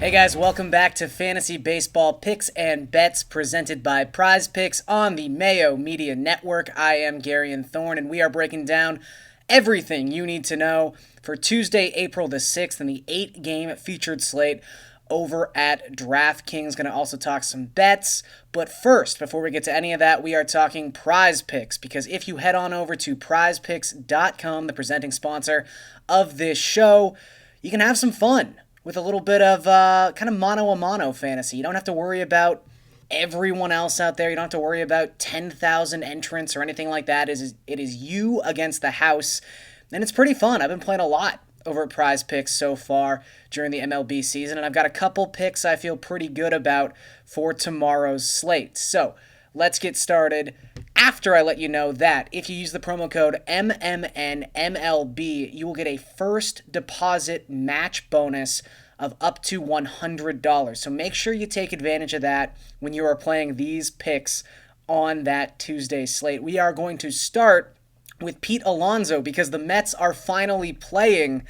Hey guys, welcome back to Fantasy Baseball Picks and Bets presented by Prize Picks on the Mayo Media Network. I am Garion Thorne, and we are breaking down everything you need to know for Tuesday, April the 6th in the 8-game featured slate over at DraftKings. Going to also talk some bets, but first, before we get to any of that, we are talking Prize Picks, because if you head on over to prizepicks.com, the presenting sponsor of this show, you can have some fun with a little bit of kind of mano-a-mano fantasy. You don't have to worry about everyone else out there. You don't have to worry about 10,000 entrants or anything like that. It is you against the house, and it's pretty fun. I've been playing a lot over at Prize Picks so far during the MLB season, and I've got a couple picks I feel pretty good about for tomorrow's slate. So let's get started after I let you know that if you use the promo code MMNMLB, you will get a first deposit match bonus of up to $100. So make sure you take advantage of that when you are playing these picks on that Tuesday slate. We are going to start with Pete Alonso because the Mets are finally playing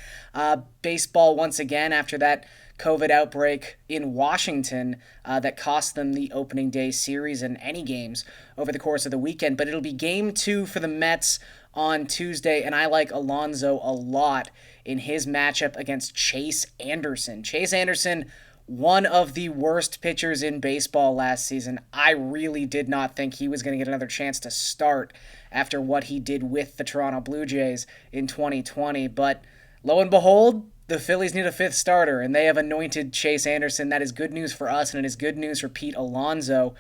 baseball once again after that COVID outbreak in Washington that cost them the opening day series and any games over the course of the weekend. But it'll be game 2 for the Mets on Tuesday, and I like Alonso a lot in his matchup against Chase Anderson. Chase Anderson, one of the worst pitchers in baseball last season. I really did not think he was going to get another chance to start after what he did with the Toronto Blue Jays in 2020. But lo and behold, the Phillies need a 5th starter, and they have anointed Chase Anderson. That is good news for us, and it is good news for Pete Alonso.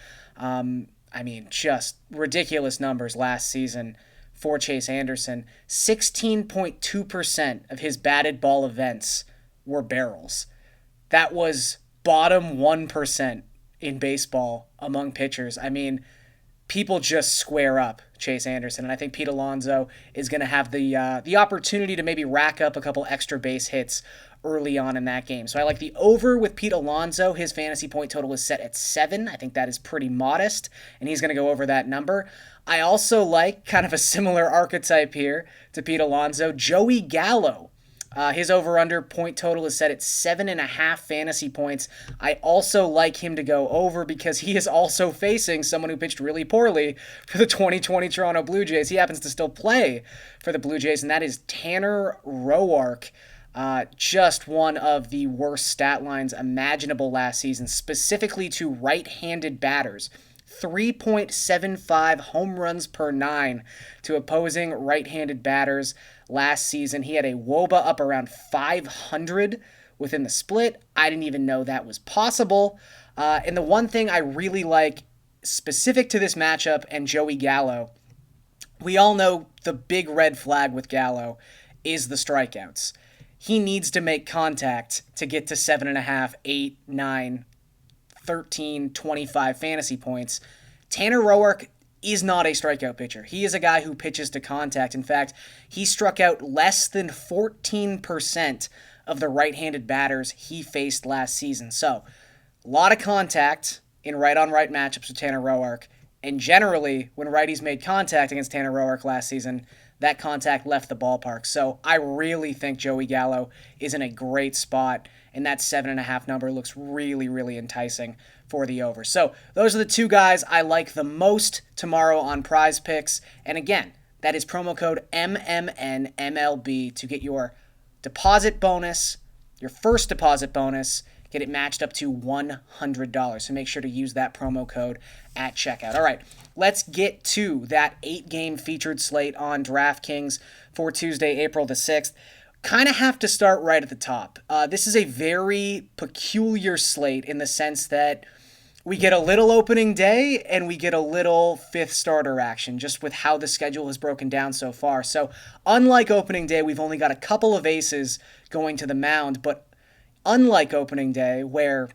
Just ridiculous numbers last season for Chase Anderson. 16.2% of his batted ball events were barrels. That was bottom 1% in baseball among pitchers. People just square up Chase Anderson, and I think Pete Alonso is going to have the opportunity to maybe rack up a couple extra base hits early on in that game. So I like the over with Pete Alonso. His fantasy point total is set at 7. I think that is pretty modest, and he's going to go over that number. I also like kind of a similar archetype here to Pete Alonso, Joey Gallo. His over-under point total is set at 7.5 fantasy points. I also like him to go over because he is also facing someone who pitched really poorly for the 2020 Toronto Blue Jays. He happens to still play for the Blue Jays, and that is Tanner Roark. Just one of the worst stat lines imaginable last season, specifically to right-handed batters. 3.75 home runs per 9 to opposing right-handed batters last season. He had a WOBA up around 500 within the split. I didn't even know that was possible. And the one thing I really like specific to this matchup and Joey Gallo, we all know the big red flag with Gallo is the strikeouts. He needs to make contact to get to 7.5, 8, 9, 13, 25 fantasy points. Tanner Roark is not a strikeout pitcher. He is a guy who pitches to contact. In fact, he struck out less than 14% of the right-handed batters he faced last season. So, a lot of contact in right-on-right matchups with Tanner Roark. And generally, when righties made contact against Tanner Roark last season, that contact left the ballpark. So I really think Joey Gallo is in a great spot, and that 7.5 number looks really, really enticing for the over. So those are the two guys I like the most tomorrow on Prize Picks. And again, that is promo code MMNMLB to get your deposit bonus, your first deposit bonus, get it matched up to $100. So make sure to use that promo code at checkout. All right, let's get to that 8-game featured slate on DraftKings for Tuesday, April the 6th. Kind of have to start right at the top. This is a very peculiar slate in the sense that we get a little opening day and we get a little 5th starter action just with how the schedule is broken down so far. So unlike opening day, we've only got a couple of aces going to the mound, but unlike opening day where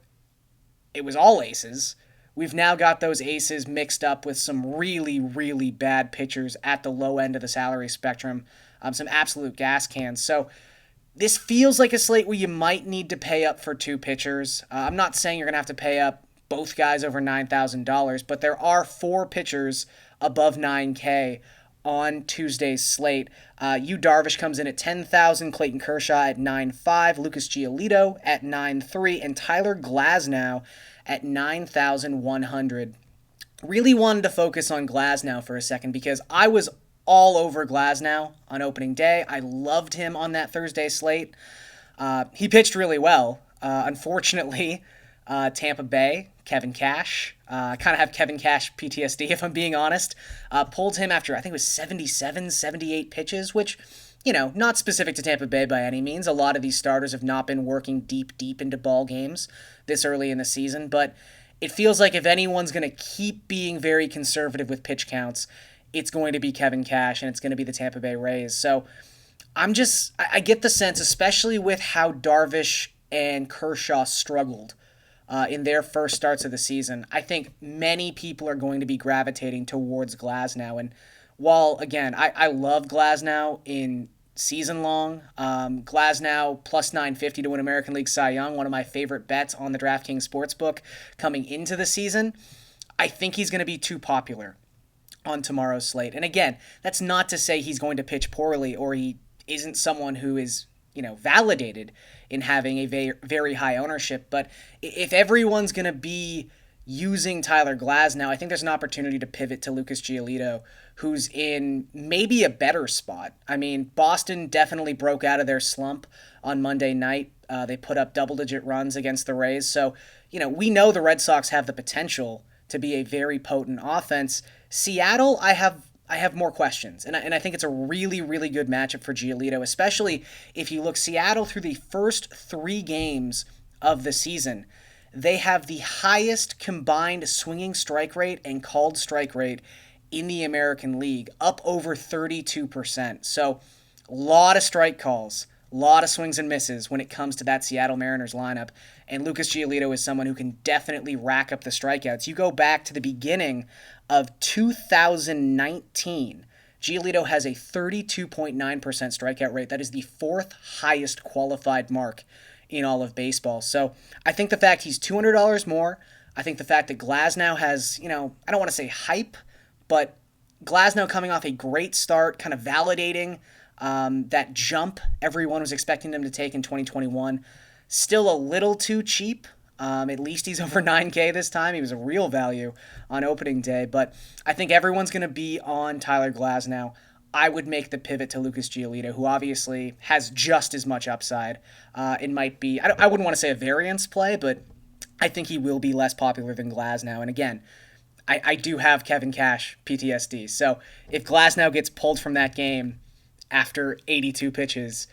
it was all aces, we've now got those aces mixed up with some really, really bad pitchers at the low end of the salary spectrum, some absolute gas cans. So this feels like a slate where you might need to pay up for 2 pitchers. I'm not saying you're going to have to pay up both guys over $9,000, but there are 4 pitchers above $9K on Tuesday's slate. Yu Darvish comes in at 10,000, Clayton Kershaw at 9,500, Lucas Giolito at 9,300, and Tyler Glasnow at 9,100. Really wanted to focus on Glasnow for a second because I was all over Glasnow on opening day. I loved him on that Thursday slate. He pitched really well. Unfortunately, Tampa Bay, Kevin Cash, I kind of have Kevin Cash PTSD if I'm being honest, pulled him after I think it was 77, 78 pitches, which, not specific to Tampa Bay by any means. A lot of these starters have not been working deep into ball games this early in the season, but it feels like if anyone's going to keep being very conservative with pitch counts, it's going to be Kevin Cash and it's going to be the Tampa Bay Rays. So I get the sense, especially with how Darvish and Kershaw struggled in their first starts of the season, I think many people are going to be gravitating towards Glasnow. And while, again, I love Glasnow in season long, Glasnow plus 950 to win American League Cy Young, one of my favorite bets on the DraftKings Sportsbook coming into the season, I think he's going to be too popular on tomorrow's slate. And again, that's not to say he's going to pitch poorly or he isn't someone who is, validated in having a very, very high ownership. But if everyone's going to be using Tyler Glasnow, I think there's an opportunity to pivot to Lucas Giolito, who's in maybe a better spot. I mean, Boston definitely broke out of their slump on Monday night. They put up double-digit runs against the Rays. So, we know the Red Sox have the potential to be a very potent offense. Seattle, I have more questions, and I think it's a really, really good matchup for Giolito, especially if you look Seattle through the first 3 games of the season. They have the highest combined swinging strike rate and called strike rate in the American League, up over 32%. So a lot of strike calls, a lot of swings and misses when it comes to that Seattle Mariners lineup. And Lucas Giolito is someone who can definitely rack up the strikeouts. You go back to the beginning of 2019, Giolito has a 32.9% strikeout rate. That is the 4th highest qualified mark in all of baseball. So I think the fact he's $200 more, I think the fact that Glasnow has, I don't want to say hype, but Glasnow coming off a great start, kind of validating that jump everyone was expecting him to take in 2021. Still a little too cheap. At least he's over 9K this time. He was a real value on opening day, but I think everyone's going to be on Tyler Glasnow. I would make the pivot to Lucas Giolito, who obviously has just as much upside. It might be, I wouldn't want to say a variance play, but I think he will be less popular than Glasnow. And again, I do have Kevin Cash PTSD. So if Glasnow gets pulled from that game after 82 pitches,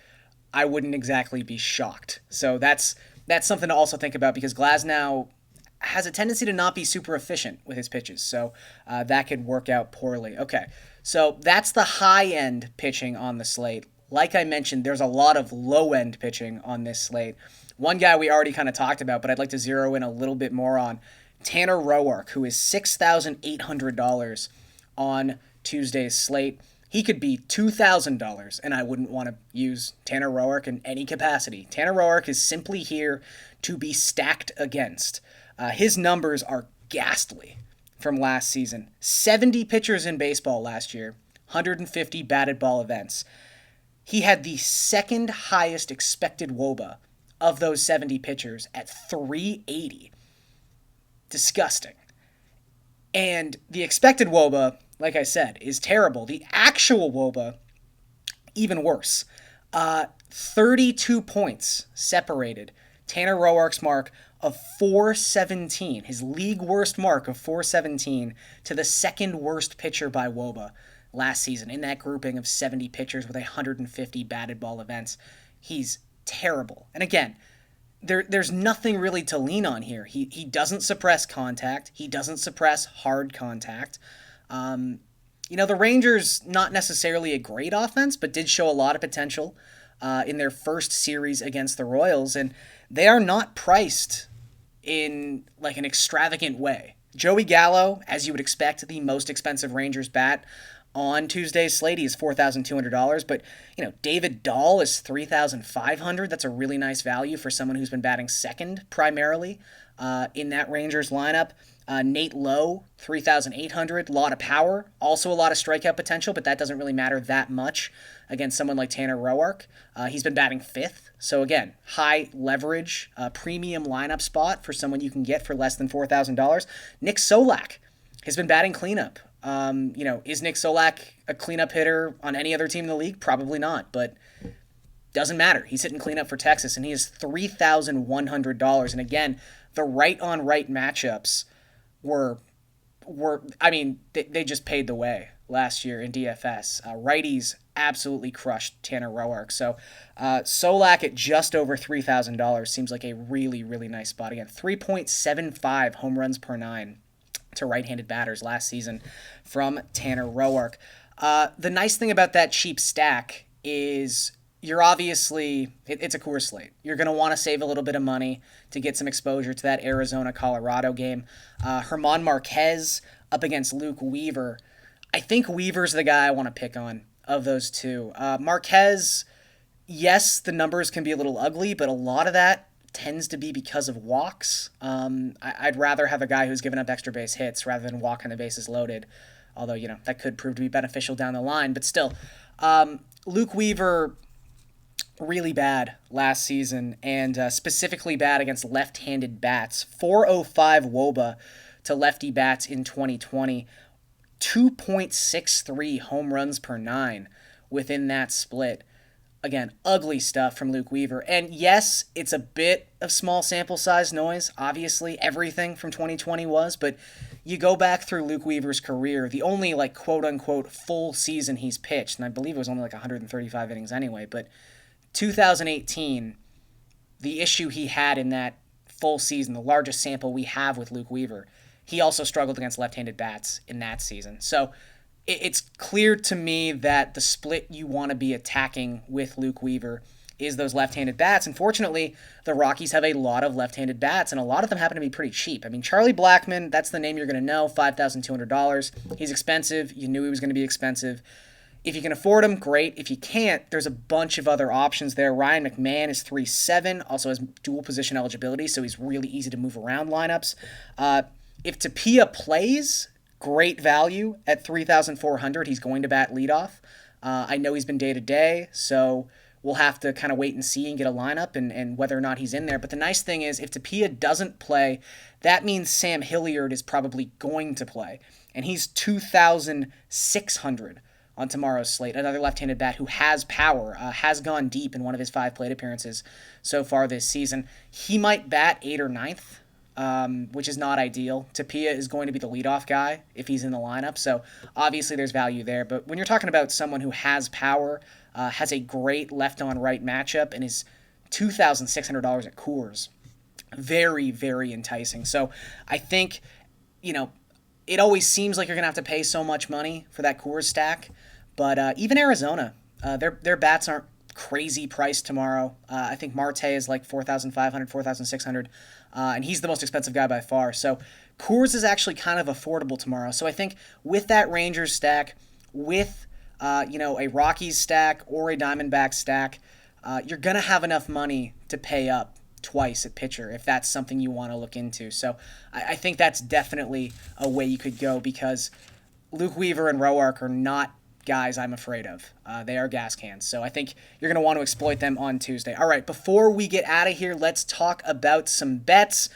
I wouldn't exactly be shocked. So that's something to also think about because Glasnow has a tendency to not be super efficient with his pitches. So that could work out poorly. Okay, so that's the high-end pitching on the slate. Like I mentioned, there's a lot of low-end pitching on this slate. One guy we already kind of talked about, but I'd like to zero in a little bit more on, Tanner Roark, who is $6,800 on Tuesday's slate. He could be $2,000, and I wouldn't want to use Tanner Roark in any capacity. Tanner Roark is simply here to be stacked against. His numbers are ghastly from last season. 70 pitchers in baseball last year, 150 batted ball events. He had the second highest expected WOBA of those 70 pitchers at 380. Disgusting. And the expected WOBA, like I said, is terrible. The actual WOBA, even worse. 32 points separated Tanner Roark's mark of 417, his league worst mark of 417, to the second worst pitcher by WOBA last season in that grouping of 70 pitchers with 150 batted ball events. He's terrible. And again, there's nothing really to lean on here. He doesn't suppress contact. He doesn't suppress hard contact. The Rangers, not necessarily a great offense, but did show a lot of potential in their first series against the Royals, and they are not priced in like an extravagant way. Joey Gallo, as you would expect, the most expensive Rangers bat on Tuesday's slate, is $4,200, but David Dahl is $3,500. That's a really nice value for someone who's been batting second primarily in that Rangers lineup. Nate Lowe, 3,800, a lot of power, also a lot of strikeout potential, but that doesn't really matter that much against someone like Tanner Roark. He's been batting fifth, so again, high leverage, premium lineup spot for someone you can get for less than $4,000. Nick Solak has been batting cleanup. Is Nick Solak a cleanup hitter on any other team in the league? Probably not, but doesn't matter. He's hitting cleanup for Texas, and he is $3,100. And again, the right-on-right matchups they just paid the way last year in DFS. Righties absolutely crushed Tanner Roark. So Solak at just over $3,000 seems like a really, really nice spot. Again, 3.75 home runs per nine to right-handed batters last season from Tanner Roark. The nice thing about that cheap stack is you're obviously, it's a Coors slate. You're going to want to save a little bit of money to get some exposure to that Arizona-Colorado game. Herman Marquez up against Luke Weaver. I think Weaver's the guy I want to pick on of those two. Marquez, yes, the numbers can be a little ugly, but a lot of that tends to be because of walks. I'd rather have a guy who's given up extra base hits rather than walking the bases loaded, although, that could prove to be beneficial down the line. But still, Luke Weaver, really bad last season, and specifically bad against left-handed bats. 405 WOBA to lefty bats in 2020. 2.63 home runs per nine within that split. Again, ugly stuff from Luke Weaver. And yes, it's a bit of small sample size noise. Obviously, everything from 2020 was, but you go back through Luke Weaver's career, the only quote-unquote full season he's pitched, and I believe it was only 135 innings anyway, but 2018, the issue he had in that full season, the largest sample we have with Luke Weaver, he also struggled against left-handed bats in that season. So it's clear to me that the split you want to be attacking with Luke Weaver is those left-handed bats. Unfortunately, the Rockies have a lot of left-handed bats, and a lot of them happen to be pretty cheap. I mean, Charlie Blackmon, that's the name you're going to know, $5,200. He's expensive. You knew he was going to be expensive. If you can afford him, great. If you can't, there's a bunch of other options there. Ryan McMahon is 3.7, also has dual position eligibility, so he's really easy to move around lineups. If Tapia plays, great value at 3,400. He's going to bat leadoff. I know he's been day-to-day, so we'll have to kind of wait and see and get a lineup and whether or not he's in there. But the nice thing is, if Tapia doesn't play, that means Sam Hilliard is probably going to play, and he's 2,600 on tomorrow's slate. Another left-handed bat who has power, has gone deep in one of his 5 plate appearances so far this season. He might bat 8th or 9th, which is not ideal. Tapia is going to be the leadoff guy if he's in the lineup, so obviously there's value there. But when you're talking about someone who has power, has a great left-on-right matchup, and is $2,600 at Coors, very, very enticing. So I think, it always seems like you're going to have to pay so much money for that Coors stack, but even Arizona, their bats aren't crazy priced tomorrow. I think Marte is like 4,500, 4,600, and he's the most expensive guy by far. So Coors is actually kind of affordable tomorrow. So I think with that Rangers stack, with a Rockies stack or a Diamondback stack, you're going to have enough money to pay up twice at pitcher if that's something you want to look into. So I think that's definitely a way you could go, because Luke Weaver and Roark are not guys I'm afraid of. They are gas cans. So I think you're going to want to exploit them on Tuesday. All right, before we get out of here, let's talk about some bets.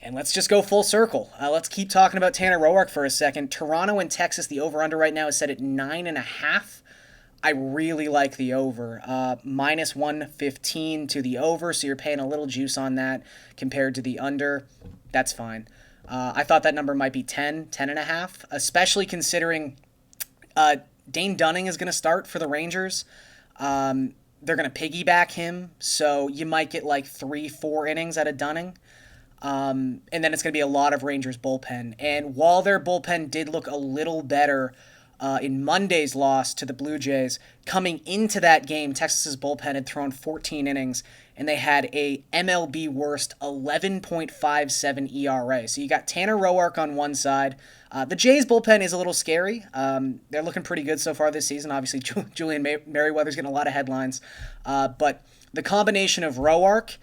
And let's just go full circle. Let's keep talking about Tanner Roark for a second. Toronto and Texas, the over-under right now is set at 9.5. I really like the over. Minus 115 to the over, so you're paying a little juice on that compared to the under. That's fine. I thought that number might be 10.5, especially considering Dane Dunning is going to start for the Rangers. They're going to piggyback him, so you might get like 3-4 innings out of Dunning. And then it's going to be a lot of Rangers bullpen. And while their bullpen did look a little better in Monday's loss to the Blue Jays, coming into that game, Texas's bullpen had thrown 14 innings, and they had a MLB worst 11.57 ERA. So you got Tanner Roark on one side. The Jays bullpen is a little scary. They're looking pretty good so far this season. Obviously, Julian Merriweather's getting a lot of headlines. But the combination of Roark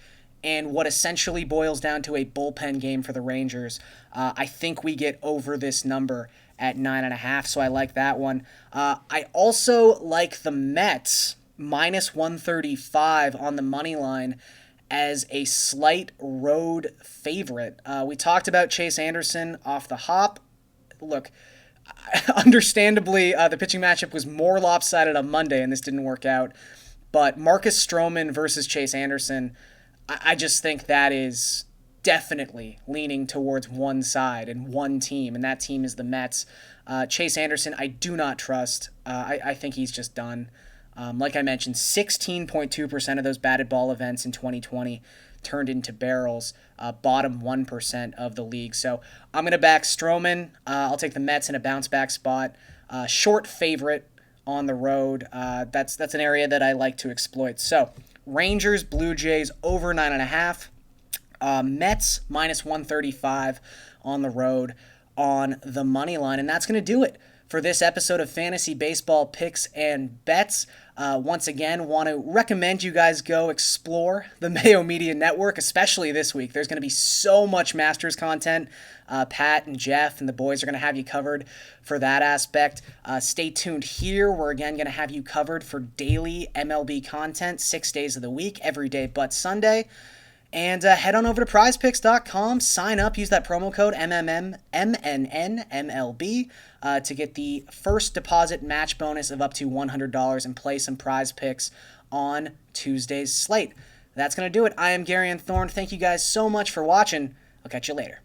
and what essentially boils down to a bullpen game for the Rangers. I think we get over this number at 9.5, so I like that one. I also like the Mets minus 135 on the money line as a slight road favorite. We talked about Chase Anderson off the hop. Look, understandably, the pitching matchup was more lopsided on Monday, and this didn't work out. But Marcus Stroman versus Chase Anderson, I just think that is definitely leaning towards one side and one team, and that team is the Mets. Chase Anderson, I do not trust. I think he's just done. Like I mentioned, 16.2% of those batted ball events in 2020 turned into barrels, bottom 1% of the league. So I'm going to back Stroman. I'll take the Mets in a bounce back spot. Short favorite on the road. That's an area that I like to exploit. So Rangers, Blue Jays over 9.5. Mets minus 135 on the road on the money line. And that's going to do it for this episode of Fantasy Baseball Picks and Bets. Once again, want to recommend you guys go explore the Mayo Media Network, especially this week. There's going to be so much Masters content. Pat and Jeff and the boys are going to have you covered for that aspect. Stay tuned here. We're again going to have you covered for daily MLB content 6 days of the week, every day but Sunday. And head on over to prizepicks.com, sign up, use that promo code MNNMLB to get the first deposit match bonus of up to $100 and play some prize picks on Tuesday's slate. That's going to do it. I am Garion Thorne. Thank you guys so much for watching. I'll catch you later.